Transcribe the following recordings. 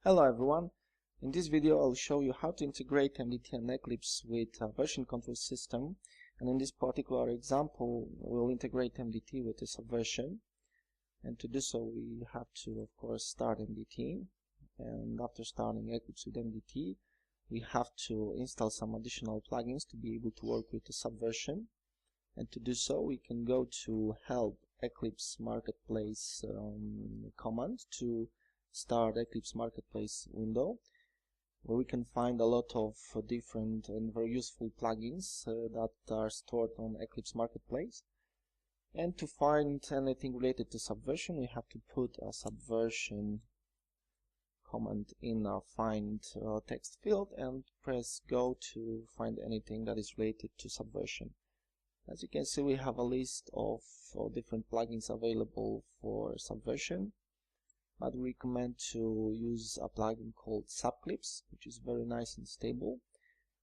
Hello everyone, in this video I'll show you how to integrate MDT and Eclipse with a version control system, and in this particular example we'll integrate MDT with a subversion, and to do so we have to of course start MDT, and after starting Eclipse with MDT we have to install some additional plugins to be able to work with the subversion. And to do so we can go to help Eclipse marketplace command to start Eclipse marketplace window, where we can find a lot of different and very useful plugins that are stored on Eclipse marketplace. And to find anything related to subversion we have to put a subversion command in a find text field and press go to find anything that is related to subversion. As you can see, we have a list of different plugins available for subversion, but we recommend to use a plugin called Eclipse, which is very nice and stable.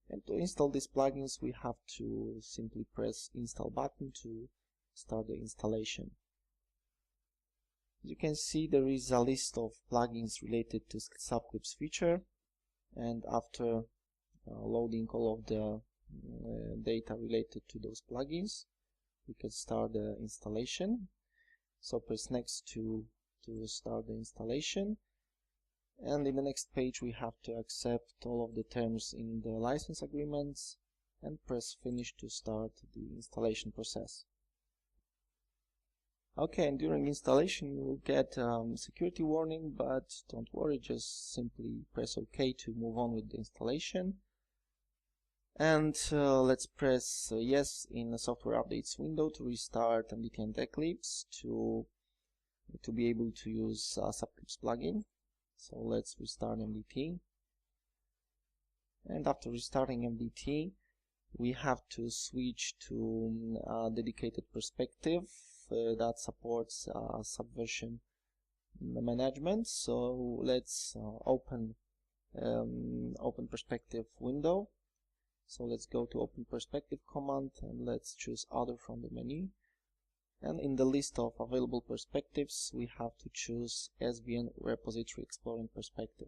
And to install these plugins we have to simply press install button to start the installation. As you can see, there is a list of plugins related to Eclipse feature, and after loading all of the data related to those plugins we can start the installation. So press next to start the installation, and in the next page we have to accept all of the terms in the license agreements and press finish to start the installation process. Okay, and during installation you will get security warning, but don't worry, just simply press OK to move on with the installation. And let's press yes in the software updates window to restart MDT and Eclipse to be able to use Eclipse plugin. So let's restart MDT, and after restarting MDT we have to switch to a dedicated perspective that supports subversion management. So let's open perspective window. So let's go to open perspective command and let's choose other from the menu, and in the list of available perspectives we have to choose SVN repository exploring perspective.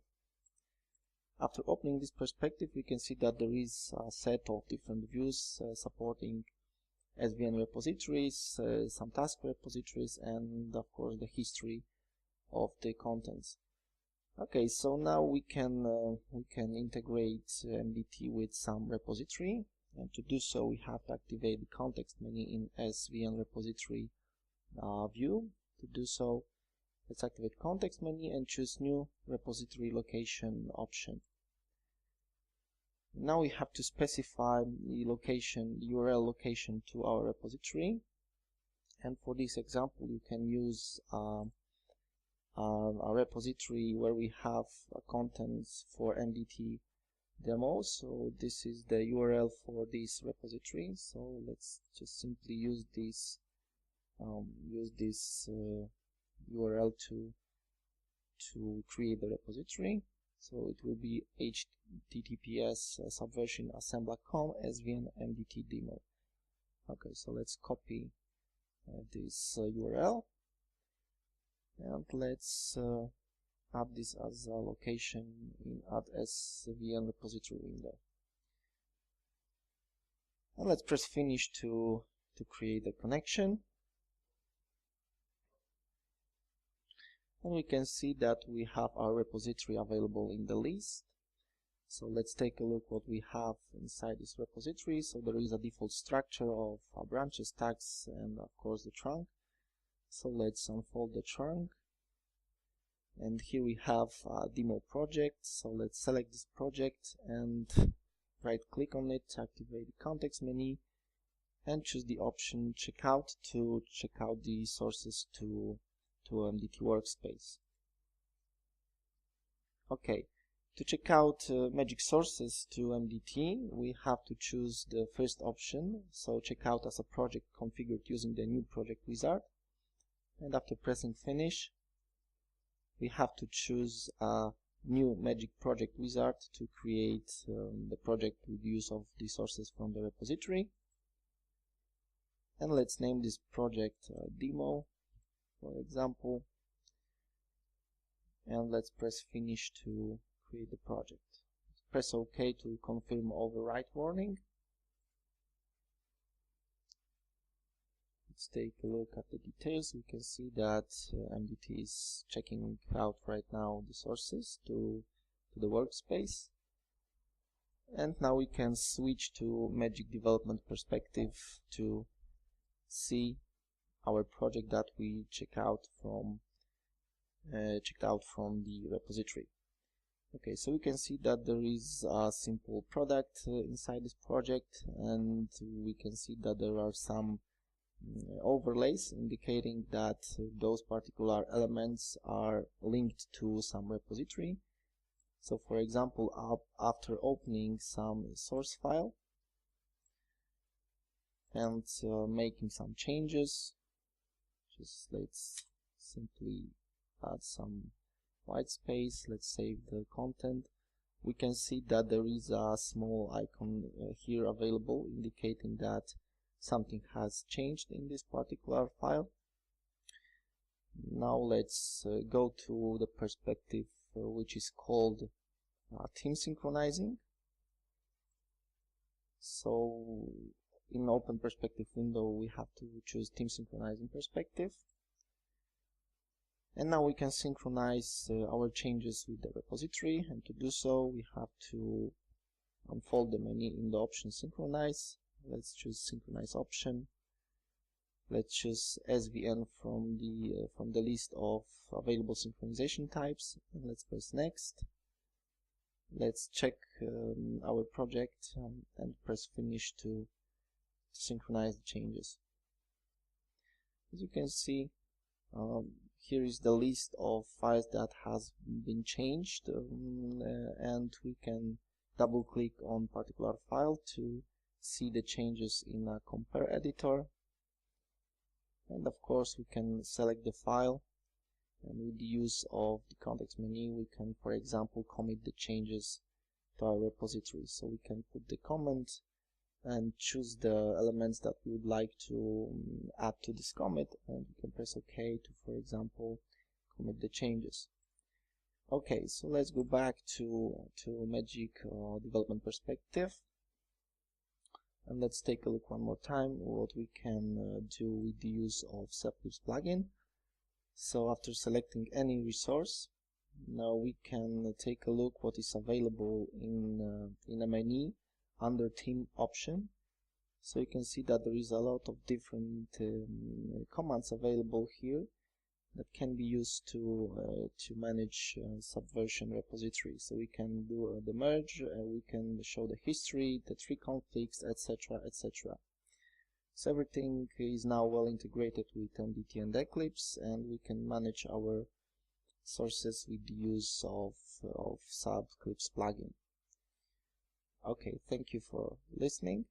After opening this perspective we can see that there is a set of different views supporting SVN repositories, some task repositories, and of course the history of the contents. Okay, so now we can integrate MDT with some repository, and to do so we have to activate the context menu in SVN repository view. To do so, let's activate context menu and choose new repository location option. Now we have to specify the location, the URL location to our repository, and for this example you can use a repository where we have contents for MDT demos. So this is the URL for this repository. So let's just simply use this URL to create the repository. So it will be https subversion assembler.com svn mdt demo. Okay, so let's copy this URL. And let's add this as a location in add SVN repository window. And let's press finish to create the connection. And we can see that we have our repository available in the list. So let's take a look what we have inside this repository. So there is a default structure of branches, tags, and of course the trunk. So let's unfold the trunk, and here we have a demo project. So let's select this project and right click on it, activate the context menu, and choose the option checkout to check out the sources to MDT workspace. Okay, to check out magic sources to MDT we have to choose the first option, so check out as a project configured using the new project wizard. And after pressing finish we have to choose a new magic project wizard to create the project with use of the sources from the repository. And let's name this project demo, for example, and let's press finish to create the project. Press OK to confirm overwrite warning. Let's take a look at the details. We can see that MDT is checking out right now the sources to the workspace. And now we can switch to Magic Development Perspective to see our project that we checked out from the repository. Okay, so we can see that there is a simple product inside this project, and we can see that there are some overlays indicating that those particular elements are linked to some repository. So for example, after opening some source file and making some changes, let's simply add some white space, let's save the content, we can see that there is a small icon here available indicating that something has changed in this particular file. Now let's go to the perspective which is called team synchronizing. So in open perspective window we have to choose team synchronizing perspective, and now we can synchronize our changes with the repository. And to do so we have to unfold the menu in the option synchronize. Let's choose synchronize option. Let's choose SVN from the list of available synchronization types, and let's press next. Let's check our project and press finish to synchronize the changes. As you can see, here is the list of files that has been changed, and we can double click on particular file to see the changes in a compare editor. And of course we can select the file, and with the use of the context menu we can, for example, commit the changes to our repository. So we can put the comment and choose the elements that we would like to add to this commit, and we can press OK to, for example, commit the changes. Okay, so let's go back to Magic Development Perspective, and let's take a look one more time what we can do with the use of Eclipse plugin. So after selecting any resource, now we can take a look what is available in a menu under team option. So you can see that there is a lot of different commands available here that can be used to manage Subversion repository. So we can do the merge, we can show the history, the tree conflicts, etc., etc. So everything is now well integrated with MDT and Eclipse, and we can manage our sources with the use of Eclipse plugin. Okay, thank you for listening.